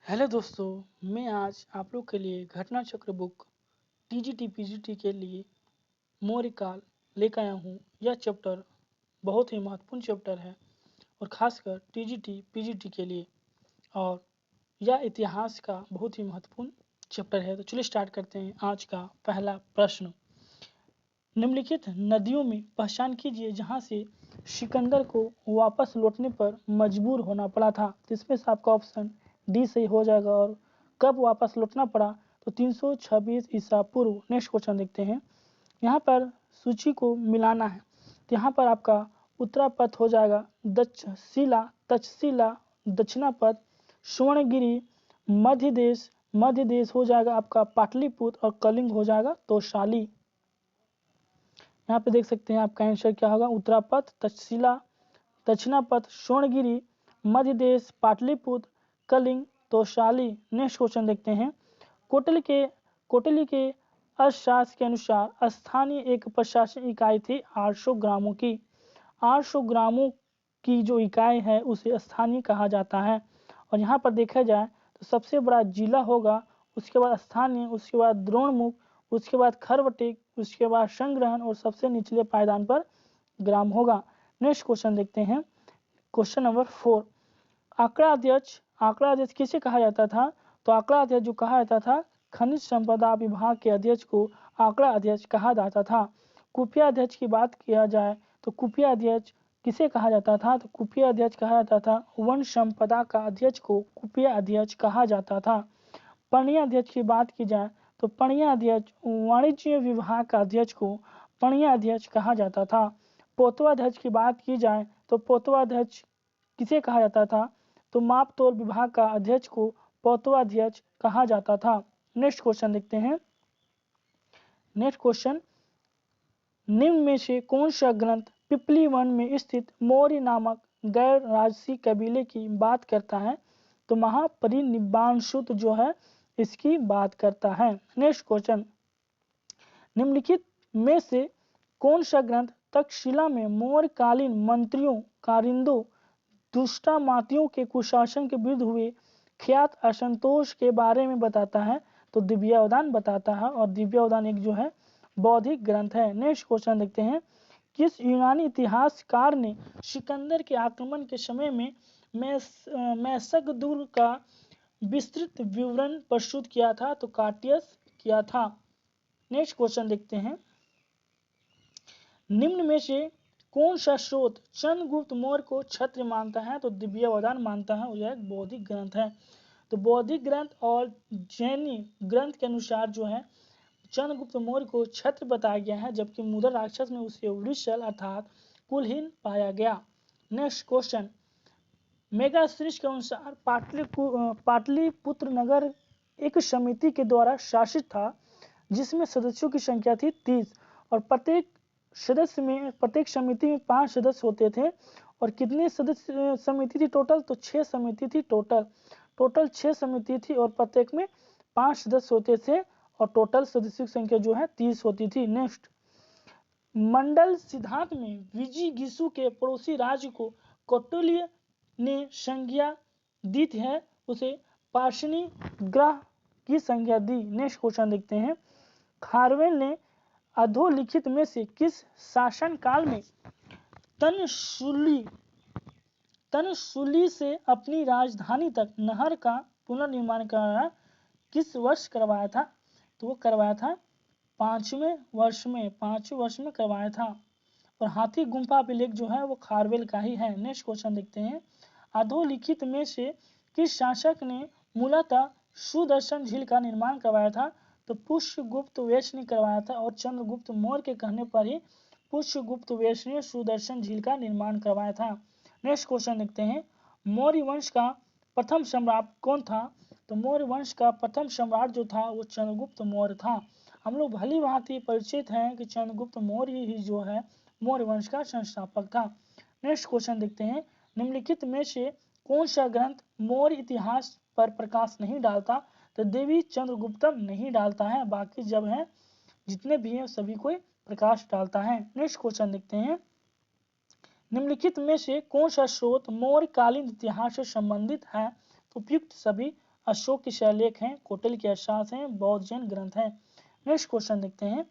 Hello दोस्तों, मैं आज आप लोग के लिए घटना चक्र बुक टीजीटी पीजीटी के लिए मौर्यकाल लेकर आया हूँ। यह चैप्टर बहुत ही महत्वपूर्ण चैप्टर है और खासकर टीजीटी पीजीटी के लिए, और यह इतिहास का बहुत ही महत्वपूर्ण चैप्टर है। तो चलिए स्टार्ट करते हैं। आज का पहला प्रश्न, निम्नलिखित नदियों में पहचान कीजिए जहाँ से सिकंदर को वापस लौटने पर मजबूर होना पड़ा था। तो इसमें से आपका ऑप्शन डी सही हो जाएगा। और कब वापस लौटना पड़ा? तो 326 ईसा पूर्व। नेक्स्ट क्वेश्चन देखते हैं। यहाँ पर सूची को मिलाना है, तो यहाँ पर आपका उत्तरापथ हो जाएगा दक्षशिला, तक्षशिला, दक्षिणापथ, स्वर्णगिरी, मध्य देश हो जाएगा आपका पाटलिपुत्र, और कलिंग हो जाएगा तोशाली। यहाँ पे देख सकते हैं आपका आंसर क्या होगा। उत्तरापथ, तक्षशिला, दक्षिणापथ, स्वर्णगिरी, मध्य देश, पाटलिपुत्र, कलिंग, तोशाली। नेक्स्ट क्वेश्चन देखते हैं। कोटली के अर्थशास्त्र के अनुसार स्थानीय एक प्रशासन इकाई थी 800 ग्रामों की। 800 ग्रामों की जो इकाई है उसे स्थानीय कहा जाता है। और यहाँ पर देखा जाए तो सबसे बड़ा जिला होगा, उसके बाद स्थानीय, उसके बाद द्रोणमुख, उसके बाद खरवटिक, उसके बाद संग्रहण, और सबसे निचले पायदान पर ग्राम होगा। नेक्स्ट क्वेश्चन देखते हैं। क्वेश्चन नंबर 4, आंकड़ा अध्यक्ष किसे कहा जाता था? तो आंकड़ा अध्यक्ष जो कहा जाता था, खनिज संपदा विभाग के अध्यक्ष को आंकड़ा अध्यक्ष कहा जाता था। खुफिया अध्यक्ष की बात किया जाए तो खुफिया अध्यक्ष किसे कहा जाता था? तो खुफिया अध्यक्ष कहा जाता था वन संपदा का अध्यक्ष को खुफिया अध्यक्ष कहा जाता था। पणिया अध्यक्ष की बात की जाए तो पणिया अध्यक्ष वाणिज्य विभाग का अध्यक्ष को पणिया अध्यक्ष कहा जाता था। पोतवा अध्यक्ष की बात की जाए तो पोतवा अध्यक्ष किसे कहा जाता था? तो मापतोल विभाग का अध्यक्ष को पोतवा अध्यक्ष कहा जाता था। नेक्स्ट क्वेश्चन देखते हैं। नेक्स्ट क्वेश्चन, निम्न में से कौन सा ग्रंथ पिपली वन में स्थित मौर्य नामक गैर राजसी कबीले की बात करता है? तो महापरिनिब्बाण सूत्र जो है इसकी बात करता है। नेक्स्ट क्वेश्चन, निम्नलिखित में से कौन सा ग्रंथ तक्षशिला में मौर्यकालीन मंत्रियों, कारिंदों, दुष्टामातियों के कुशासन के विरुद्ध हुए ख्यात असंतोष के बारे में बताता है? तो दिव्यावदान बताता है, और दिव्यावदान एक जो है बौद्धिक ग्रंथ है। नेक्स्ट क्वेश्चन देखते हैं। किस यूनानी इतिहासकार ने सिकंदर के आक्रमण के समय में मैसकदुर का विस्तृत विवरण प्रस्तुत किया था? तो काटियस किया था। नेक्स्ट क्वेश्चन देखते हैं। निम्न में से कौन सा स्रोत चंद्रगुप्त मौर्य को क्षत्रिय मानता है? तो दिव्यावदान मानता है, और यह एक बौद्धिक ग्रंथ है। तो बौद्धिक ग्रंथ और जैनी ग्रंथ के अनुसार जो है चंद्रगुप्त मौर्य को क्षत्रिय बताया गया है, जबकि मुद्र राक्षस में उसे वृषल अर्थात कुलहीन पाया गया। नेक्स्ट क्वेश्चन, मेगास्त्रिच के अनुसार पाटलिपुत्र नगर एक समिति के द्वारा शासित था जिसमें सदस्यों की संख्या थी 30, और प्रत्येक समिति में 5 सदस्य होते थे। और कितने सदस्य समिति थी टोटल? तो 6 समिति थी टोटल 6 समिति थी, और प्रत्येक में 5 सदस्य होते थे, और टोटल सदस्यों की संख्या जो है 30 होती थी। नेक्स्ट, मंडल सिद्धांत में विजिगीषु के पड़ोसी राज्य को कौटिल्य ने संज्ञा दी है, उसे पार्षणी ग्रह की संज्ञा दी। नेक्स्ट क्वेश्चन देखते हैं। खारवेल ने अधोलिखित में से किस शासन काल में तनसूली से अपनी राजधानी तक नहर का पुनर्निर्माण कराया? किस वर्ष करवाया था? तो वो करवाया था 5वें वर्ष में करवाया था। और हाथी गुम्फा अभिलेख जो है वो खारवेल का ही है। नेक्स्ट क्वेश्चन देखते हैं। अधोलिखित में से किस शासक ने मूलतः सुदर्शन झील का निर्माण करवाया था? तो पुष्यगुप्त वेश ने करवाया था, और चंद्रगुप्त मौर्य के कहने पर ही पुष्यगुप्त वेश ने सुदर्शन झील का निर्माण करवाया था। नेक्स्ट क्वेश्चन देखते हैं। मौर्य वंश का प्रथम सम्राट कौन था? तो मौर्य वंश का प्रथम सम्राट जो था वो चंद्रगुप्त मौर्य था। हम लोग भली भांति परिचित हैं कि चंद्रगुप्त मौर्य ही जो है मौर्य वंश का संस्थापक था। नेक्स्ट क्वेश्चन देखते हैं। निम्नलिखित में से कौन सा ग्रंथ मौर्य इतिहास पर प्रकाश नहीं डालता? तो देवी चंद्रगुप्तम नहीं डालता है, बाकी जब है जितने भी हैं सभी कोई प्रकाश डालता है। नेक्स्ट क्वेश्चन देखते हैं। निम्नलिखित में से कौन सा स्रोत मौर्यकालीन इतिहास से संबंधित है? तो उपयुक्त सभी अशोक के शिलालेख हैं, कौटिल्य के अर्थशास्त्र हैं, बौद्ध जैन ग्रंथ हैं। नेक्स्ट क्वेश्चन देखते हैं,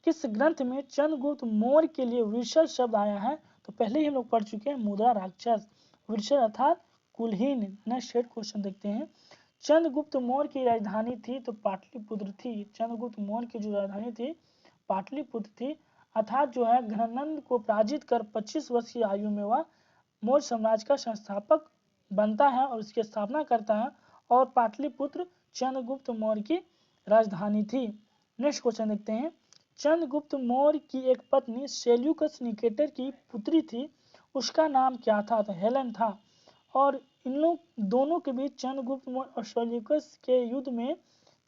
किस ग्रंथ में चंद्रगुप्त मौर्य के लिए वृषण शब्द आया है? तो पहले ही हम लोग पढ़ चुके हैं, मुद्रा राक्षस, वृषण अर्थात कुलहीन। नेक्स्ट क्वेश्चन देखते हैं, चंद्रगुप्त मौर्य की राजधानी थी तो पाटलिपुत्र थी। चंद्रगुप्त मौर्य की जो राजधानी थी पाटलिपुत्र थी, अर्थात जो है घननंद को पराजित कर 25 वर्ष की आयु में वह मौर्य साम्राज्य का संस्थापक बनता है और उसकी स्थापना करता है, और पाटलिपुत्र चंद्रगुप्त मौर्य की राजधानी थी। नेक्स्ट क्वेश्चन देखते हैं, चंद्रगुप्त मौर्य की एक पत्नी सेल्यूकस निकेटर की पुत्री थी, उसका नाम क्या था? तो हेलेन था। और इन लोग दोनों के बीच चंद्रगुप्त मौर्य और सेल्यूकस के युद्ध में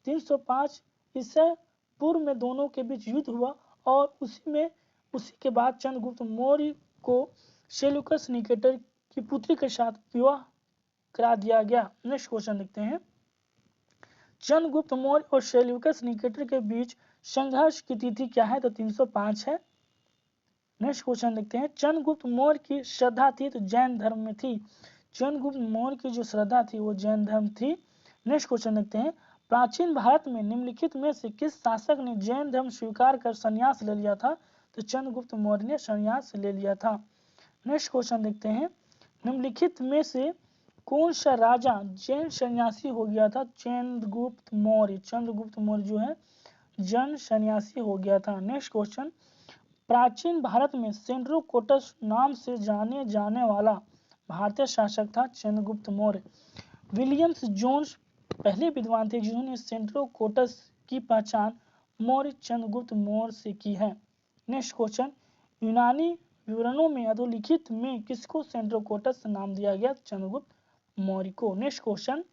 305 ईसा पूर्व में दोनों के बीच युद्ध हुआ, और उसी के बाद चंद्रगुप्त मौर्य को सेल्यूकस निकेटर की पुत्री के साथ विवाह करा दिया गया। नेक्स्ट क्वेश्चन देखते हैं, चंद्रगुप्त मौर्य और सेल्यूकस निकेटर के बीच संघर्ष की तिथि क्या है? तो 305 है। नेक्स्ट क्वेश्चन देखते हैं, चंद्रगुप्त मौर्य की श्रद्धा थी तो जैन धर्म में थी। चंद्रगुप्त मौर्य की जो श्रद्धा थी वो जैन धर्म थी। नेक्स्ट क्वेश्चन देखते हैं, प्राचीन भारत में निम्नलिखित में से किस शासक ने जैन धर्म स्वीकार कर संन्यास ले लिया था? तो चंद्रगुप्त मौर्य ने संन्यास ले लिया था। नेक्स्ट क्वेश्चन देखते हैं, निम्नलिखित में से कौन सा राजा जैन सन्यासी हो गया था? चंद्रगुप्त मौर्य। चंद्रगुप्त मौर्य जो है जैन सन्यासी हो गया था। नेक्स्ट क्वेश्चन, प्राचीन भारत में सेंड्रोकोटस नाम से जाने जाने वाला भारतीय शासक था? चंद्रगुप्त मौर्य। विलियम्स जोन्स पहले विद्वान थे जिन्होंने सेंड्रोकोटस की पहचान मौर्य चंद्रगुप्त मौर्य से की है। नेक्स्ट क्वेश्चन, यूनानी विवरणों में अधोलिखित में किसको सेंड्रोकोटस नाम दिया गया? चंद्रगुप्त मौर्य को। नेक्स्ट क्वेश्चन,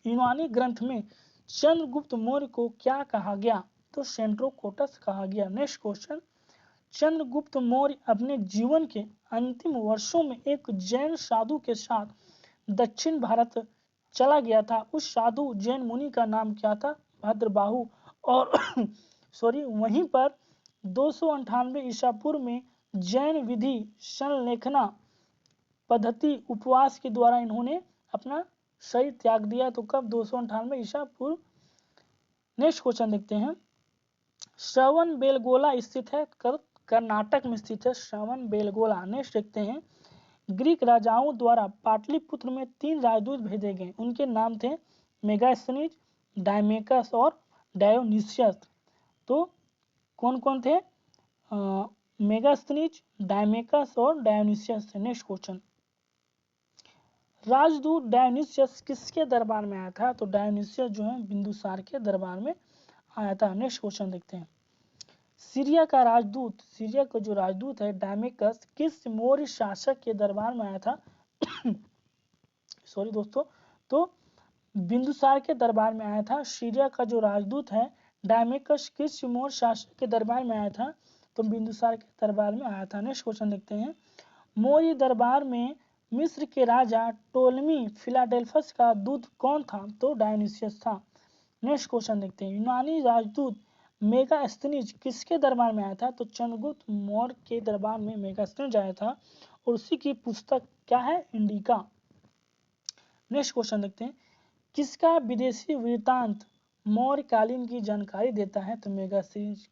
यूनानी ग्रंथ में चंद्रगुप्त मौर्य को क्या कहा गया? तो सेंड्रोकोटस कहा गया। नेक्स्ट क्वेश्चन, चंद्रगुप्त मौर्य अपने जीवन के अंतिम वर्षों में एक जैन साधु के साथ दक्षिण भारत चला गया था। उस साधु जैन मुनि का नाम क्या था? भद्रबाहु। और वहीं पर 298 ईसा पूर्व में जैन विधि संलेखना पद्धति उपवास के द्वारा इन्होंने अपना शरीर त्याग दिया। तो कब? 298 ईसा पूर्व। नेक्स्ट क्वेश्चन देखते हैं, श्रवण बेलगोला स्थित है? कर्नाटक में स्थित है श्रवण बेलगोला। नेक्स्ट देखते हैं, ग्रीक राजाओं द्वारा पाटलिपुत्र में 3 राजदूत भेजे गए, उनके नाम थे मेगास्थनीज, डायमेकस और डायोनिसियस। तो कौन कौन थे? मेगास्थनीज, डायमेकस और डायोनिसियस। नेक्स्ट क्वेश्चन, राजदूत डायोनिसियस किसके दरबार में आया था? तो डायोनिसियस जो है बिंदुसार के दरबार में आया था। नेक्स्ट क्वेश्चन देखते हैं, सीरिया का जो राजदूत है डायमेकस किस मौर्य शासक के दरबार में आया था? सॉरी दोस्तों, तो बिंदुसार के दरबार में आया था। सीरिया का जो राजदूत है डायमेकस किस मौर्य शासक के दरबार में आया था? तो बिंदुसार के दरबार में आया था। नेक्स्ट क्वेश्चन देखते हैं, मौर्य दरबार में मिस्र के राजा टोलमी फिलाडेल्फस का दूत कौन था? तो डायोनिसियस था। नेक्स्ट क्वेश्चन देखते हैं, यूनानी राजदूत मेगास्थनीज किसके दरबार में आया था? तो चंद्रगुप्त मौर्य के दरबार में मेगास्थनीज आया था, और उसी की पुस्तक क्या है? इंडिका। नेक्स्ट क्वेश्चन देखते हैं, किसका विदेशी वृत्तांत मौर्य कालीन की जानकारी देता है? तो मेगास्थनीज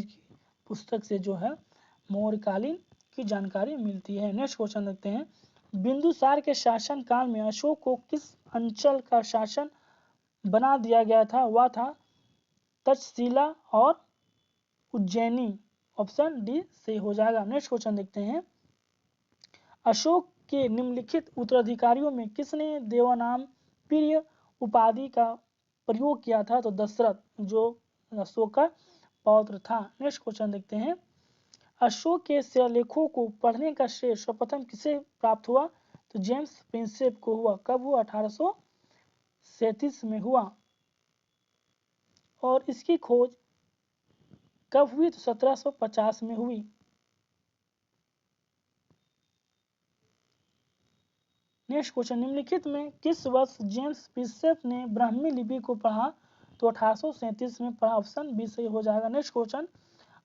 की पुस्तक से जो है मौर्य कालीन की जानकारी मिलती है। नेक्स्ट क्वेश्चन देखते हैं, बिंदुसार के शासन काल में अशोक को किस अंचल का शासन बना दिया गया था? वह था तक्षशिला और उज्जैनी। ऑप्शन डी से हो जाएगा। नेक्स्ट क्वेश्चन देखते हैं, अशोक के निम्नलिखित उत्तराधिकारियों में किसने देवानाम प्रिय उपाधि का प्रयोग किया था? तो दशरथ, जो अशोक का पौत्र था। नेक्स्ट क्वेश्चन देखते हैं, अशोक के शिलालेखों को पढ़ने का श्रेय सर्वप्रथम किसे प्राप्त हुआ? तो जेम्स प्रिंसेप को हुआ। कब हुआ? 1837 में हुआ। और इसकी खोज कब हुई? तो 1750 में हुई। नेक्स्ट क्वेश्चन, निम्नलिखित में किस वर्ष जेम्स प्रिंसेप ने ब्राह्मी लिपि को पढ़ा? तो 1837 में पढ़ा। ऑप्शन बी सही हो जाएगा। नेक्स्ट क्वेश्चन,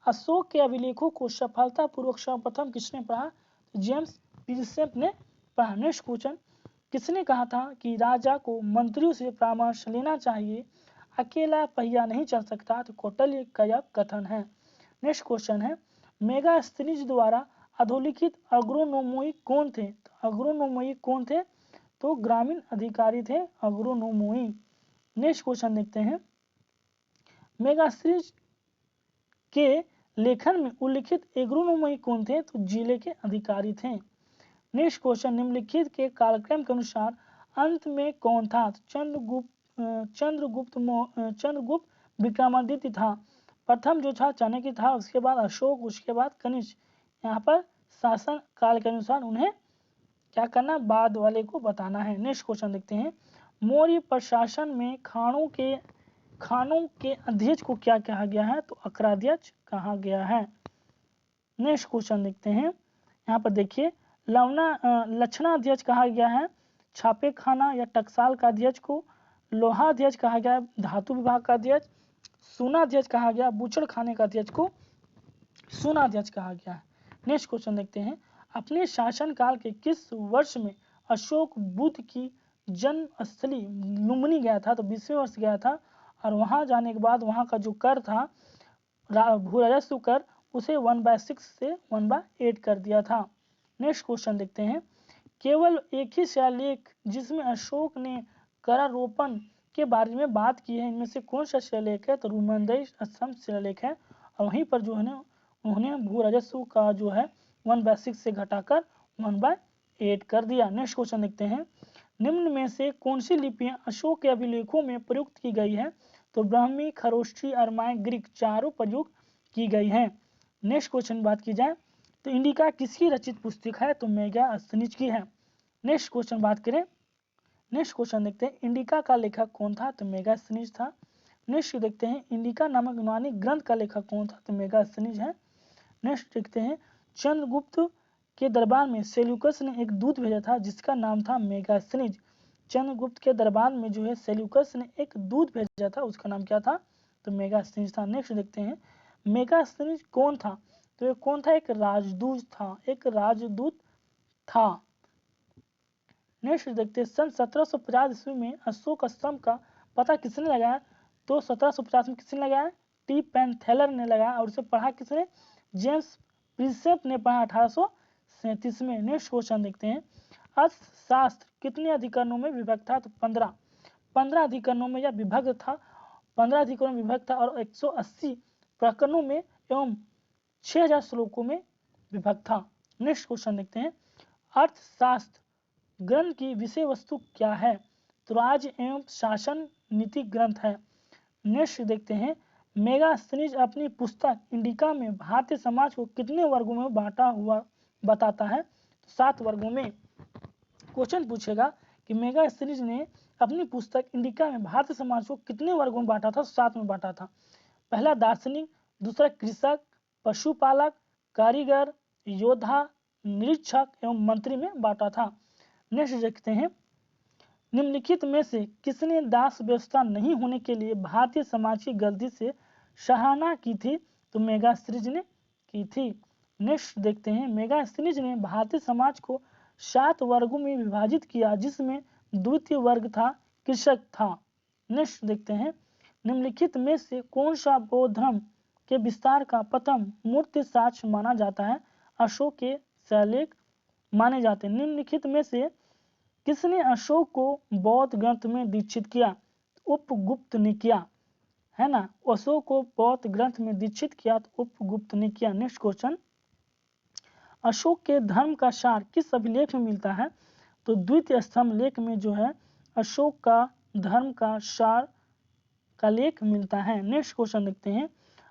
अशोक के अभिलेखों को सफलतापूर्वक सर्वप्रथम किसने पढ़ा? तो जेम्स प्रिंसेप ने पढ़ा। नेक्स्ट क्वेश्चन, किसने कहा था कि राजा को मंत्रियों से परामर्श लेना चाहिए, अकेला पहिया नहीं चल सकता? तो कौटिल्य का यह कथन है। नेक्स्ट क्वेश्चन है, मेगास्थनीज द्वारा अधोलिखित अग्रोनोमोई कौन थे? तो अग्रोनोमोई कौन थे? तो ग्रामीण अधिकारी थे अग्रोनोमोई। नेक्स्ट क्वेश्चन देखते हैं, मेगास्थनीज के लेखन में उल्लिखित एग्रोनोमोई कौन थे? तो जिले के अधिकारी थे। नेक्स्ट क्वेश्चन, निम्नलिखित के कालक्रम के अनुसार अंत में कौन था? चंद्रगुप्त विक्रमादित्य था। प्रथम जो था चाणक्य था, उसके बाद अशोक, उसके बाद कनिष्क। यहाँ पर शासन काल के अनुसार उन्हें क्या करना, बाद वाले को बताना है। नेक्स्ट क्वेश्चन देखते हैं, मौर्य प्रशासन में खानों के अध्यक्ष को क्या कहा गया है? तो अक्राध्यक्ष कहा गया है। नेक्स्ट क्वेश्चन देखते हैं, यहाँ पर देखिए लक्षणाध्यक्ष कहा गया है छापे खाना या टकसाल का अध्यक्ष को, लोहाध्यक्ष कहा गया है धातु विभाग का अध्यक्ष, सूनाध्यक्ष कहा गया बूचड़ खाने का अध्यक्ष को सूनाध्यक्ष कहा गया है। नेक्स्ट क्वेश्चन देखते हैं, अपने शासनकाल के किस वर्ष में अशोक बुद्ध की जन्मस्थली लुम्बिनी गया था? तो 20वें वर्ष गया था, और वहां जाने के बाद वहां का जो कर था भू राजस्व कर, उसे 1/6 से 1/8 कर दिया था। नेक्स्ट क्वेश्चन देखते हैं, केवल एक ही शिलालेख जिसमें अशोक ने करारोपण के बारे में बात की है, इनमें से कौन सा शिलालेख है? तो रुमंदेई स्तंभ शिलालेख है, और वहीं पर जो है ना उन्होंने भू राजस्व का जो है 1/6 से घटाकर 1/8 कर दिया। नेक्स्ट क्वेश्चन देखते हैं, निम्न में से कौन सी लिपियां अशोक के अभिलेखों में प्रयुक्त की गई है? तो ब्राह्मी, खरोष्ठी, अरमाई, ग्रीक चारों प्रयुक्त की गई है। नेक्स्ट क्वेश्चन बात की जाए तो इंडिका किसकी रचित पुस्तक है? तो मेगास्थनीज की है। नेक्स्ट क्वेश्चन बात करें, नेक्स्ट क्वेश्चन देखते हैं, इंडिका का लेखक कौन था? तो मेगास्थनीज था। नेक्स्ट देखते हैं, इंडिका नामक यूनानी ग्रंथ का लेखक कौन था? तो मेगास्थनीज है। नेक्स्ट देखते हैं, चंद्रगुप्त के दरबार में सेल्यूकस ने एक दूत भेजा था जिसका नाम था मेगास्थनीज। चंद्रगुप्त के दरबार में जो है सेल्यूकस ने एक दूत भेजा था, उसका नाम क्या था? तो मेगास्थनीज था। नेक्स्ट देखते हैं, मेगास्थनीज कौन था? तो ये कौन था? एक राजदूत था, एक राजदूत था। नेक्स्ट देखते हैं, सन 1750 ईस्वी में अशोक स्तंभ का पता किसने लगाया? तो 1750 में किसने लगाया? टी पेनथेलर ने लगाया, और उसे पढ़ा किसने? जेम्स प्रिंसेप ने पढ़ा 1837 में। नेक्स्ट क्वेश्चन देखते हैं, अर्थशास्त्र कितने अधिकरणों में विभक्त था? तो 15 अधिकरणों में यह विभक्त था, 15 अधिकरणों में विभक्त था, और 180 प्रकरणों में एवं 6000 श्लोकों में विभक्त था। नेक्स्ट क्वेश्चन देखते हैं, अर्थशास्त्र ग्रंथ की विषय वस्तु क्या है? तो राज्य एवं शासन नीति ग्रंथ है। नेक्स्ट देखते हैं, मेगास्थनीज अपनी पुस्तक इंडिका में भारतीय समाज को कितने वर्गों में बांटा हुआ बताता है? 7 वर्गों में। क्वेश्चन पूछेगा कि मेगास्थनीज ने अपनी पुस्तक इंडिका में भारतीय समाज को कितने वर्गों में बांटा था? 7 में बांटा था। पहला दार्शनिक, दूसरा कृषक, पशुपालक, कारीगर, योद्धा, निरीक्षक एवं मंत्री में बांटा था। नेक्स्ट देखते हैं, निम्नलिखित में से किसने दास व्यवस्था नहीं होने के लिए भारतीय समाज की गलती से सराहना की थी? तो मेगास्थनीज ने की थी। नेक्स्ट देखते हैं, मेगास्थनीज ने भारतीय समाज को 7 वर्गों में विभाजित किया, जिसमें द्वितीय वर्ग था कृषक था। नेक्स्ट देखते हैं, निम्नलिखित में से कौन सा बौद्ध धर्म के विस्तार का प्रथम मूर्त साक्ष्य माना जाता है? अशोक के शिलालेख माने जाते हैं। निम्नलिखित में से किसने अशोक को बौद्ध ग्रंथ में दीक्षित किया? उपगुप्त ने किया, है ना। अशोक को बौद्ध ग्रंथ में दीक्षित किया तो उपगुप्त ने किया। नेक्स्ट क्वेश्चन, अशोक के धर्म का सार किस अभिलेख में मिलता है? तो द्वितीय स्तंभ लेख में जो है अशोक का धर्म का सार का लेख मिलता है। नेक्स्ट क्वेश्चन देखते हैं,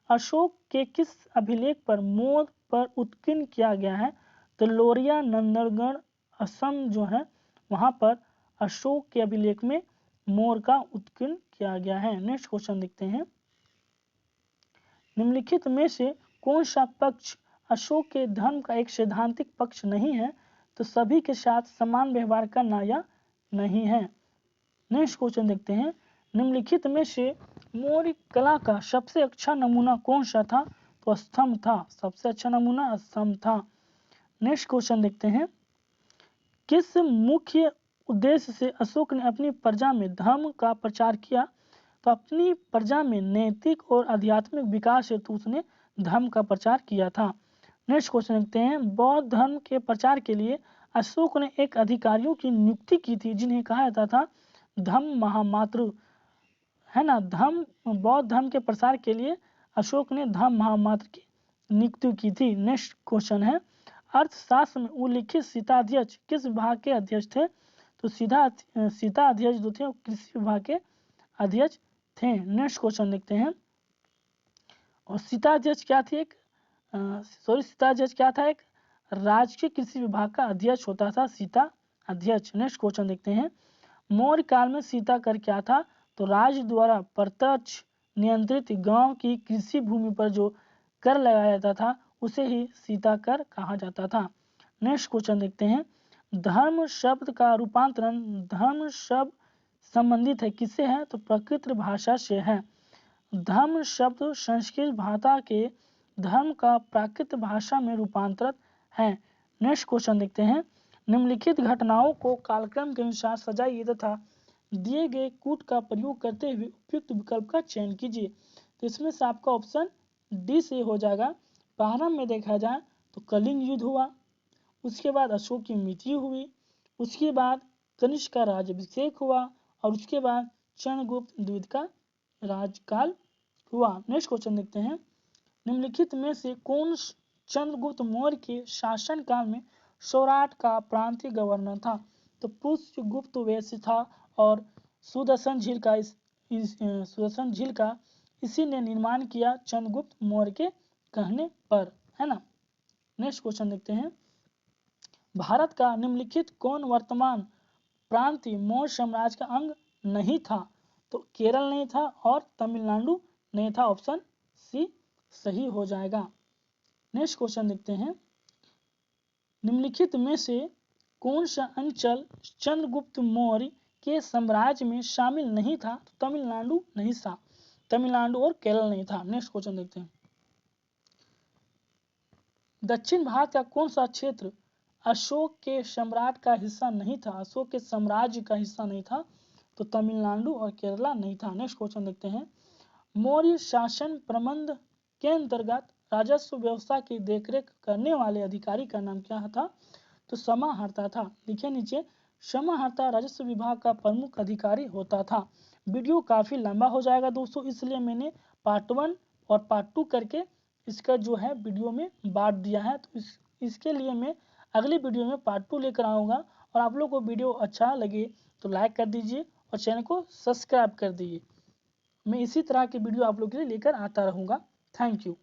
अशोक के किस अभिलेख पर मोर पर उत्कीर्ण किया गया है? तो लोरिया नंदनगढ़ असम जो है वहां पर अशोक के अभिलेख में मोर का उत्कीर्ण किया गया है। नेक्स्ट क्वेश्चन देखते हैं, निम्नलिखित में से कौन सा पक्ष अशोक के धर्म का एक सैद्धांतिक पक्ष नहीं है? तो सभी के साथ समान व्यवहार करना या नहीं है। नेक्स्ट क्वेश्चन देखते हैं, निम्नलिखित में से मौर्य कला का सबसे अच्छा नमूना कौन सा था? तो स्तंभ था, सबसे अच्छा नमूना स्तंभ था। नेक्स्ट क्वेश्चन देखते हैं, किस मुख्य उद्देश्य से अशोक ने अपनी प्रजा में धर्म का प्रचार किया। तो अपनी प्रजा में नैतिक और आध्यात्मिक विकास हेतु उसने धर्म का प्रचार किया था। नेक्स्ट क्वेश्चन देखते हैं, बौद्ध धर्म के प्रचार के लिए अशोक ने एक अधिकारियों की नियुक्ति की थी जिन्हें कहा जाता था धम्म महामात्र, है ना। बौद्ध धर्म के प्रसार के लिए अशोक ने धम्म महामात्र की नियुक्ति की थी। नेक्स्ट क्वेश्चन है, अर्थशास्त्र में उल्लिखित सीताध्यक्ष किस विभाग के अध्यक्ष थे? तो सीता अध्यक्ष जो थे वो कृषि विभाग के अध्यक्ष थे। नेक्स्ट क्वेश्चन देखते हैं, और सीता अध्यक्ष क्या थी? सीता अध्यक्ष क्या था? एक राजकीय कृषि विभाग का अध्यक्ष होता था सीता अध्यक्ष। नेक्स्ट क्वेश्चन देखते हैं, मौर्य काल में सीता कर क्या था? तो राज्य द्वारा प्रत्यक्ष नियंत्रित गांव की कृषि भूमि पर जो कर लगाया जाता था उसे ही सीता कर कहा जाता था। नेक्स्ट क्वेश्चन देखते हैं, धर्म शब्द का रूपांतरण धर्म शब्द संबंधित है किससे है? तो प्राकृत भाषा से है। धर्म शब्द संस्कृत भाषा के धर्म का प्राकृत भाषा में रूपांतरित है। नेक्स्ट क्वेश्चन देखते हैं, निम्नलिखित घटनाओं को कालक्रम के अनुसार सजाइए तथा दिए गए कूट का प्रयोग करते हुए उपयुक्त विकल्प का चयन कीजिए। तो इसमें से आपका ऑप्शन डी से हो जाएगा। प्रारंभ में देखा जाए तो कलिंग युद्ध हुआ, उसके बाद अशोक की मृत्यु हुई, उसके बाद कनिष्क का राज्याभिषेक हुआ और उसके बाद चंद्रगुप्त द्वितीय का राजकाल हुआ। नेक्स्ट क्वेश्चन देखते हैं, निम्नलिखित में से कौन चंद्रगुप्त मौर्य के शासन काल में सौराठ का प्रांतीय गवर्नर था? तो पुष्यगुप्त वैश्य था और सुदर्शन झील का इसी ने निर्माण किया चंद्रगुप्त मौर्य के कहने पर, है ना। नेक्स्ट क्वेश्चन देखते हैं, भारत का निम्नलिखित कौन वर्तमान प्रांतीय मौर्य साम्राज्य का अंग नहीं था? तो केरल नहीं था और तमिलनाडु नहीं था। ऑप्शन सी सही हो जाएगा। नेक्स्ट क्वेश्चन देखते हैं, निम्नलिखित में से कौन सा अंचल चंद्रगुप्त मौर्य के साम्राज्य में शामिल नहीं था? तो तमिलनाडु नहीं था, तमिलनाडु और केरल नहीं था। नेक्स्ट क्वेश्चन देखते हैं, दक्षिण भारत का कौन सा क्षेत्र अशोक के सम्राट का हिस्सा नहीं था? अशोक के साम्राज्य का हिस्सा नहीं था, तो तमिलनाडु और केरला नहीं था। नेक्स्ट क्वेश्चन देखते हैं, मौर्य शासन प्रबंध के अंतर्गत राजस्व व्यवस्था की देखरेख करने वाले अधिकारी का नाम क्या था? तो समाहर्ता था। लिखिए नीचे, समाहर्ता राजस्व विभाग का प्रमुख अधिकारी होता था। वीडियो काफी लंबा हो जाएगा दोस्तों, इसलिए मैंने पार्ट 1 और पार्ट 2 करके इसका जो है वीडियो में बांट दिया है। तो इसके लिए मैं अगली वीडियो में पार्ट 2 लेकर आऊँगा। और आप लोग को वीडियो अच्छा लगे तो लाइक कर दीजिए और चैनल को सब्सक्राइब कर दीजिए। मैं इसी तरह की वीडियो आप लोग के लिए लेकर आता रहूँगा। Thank you.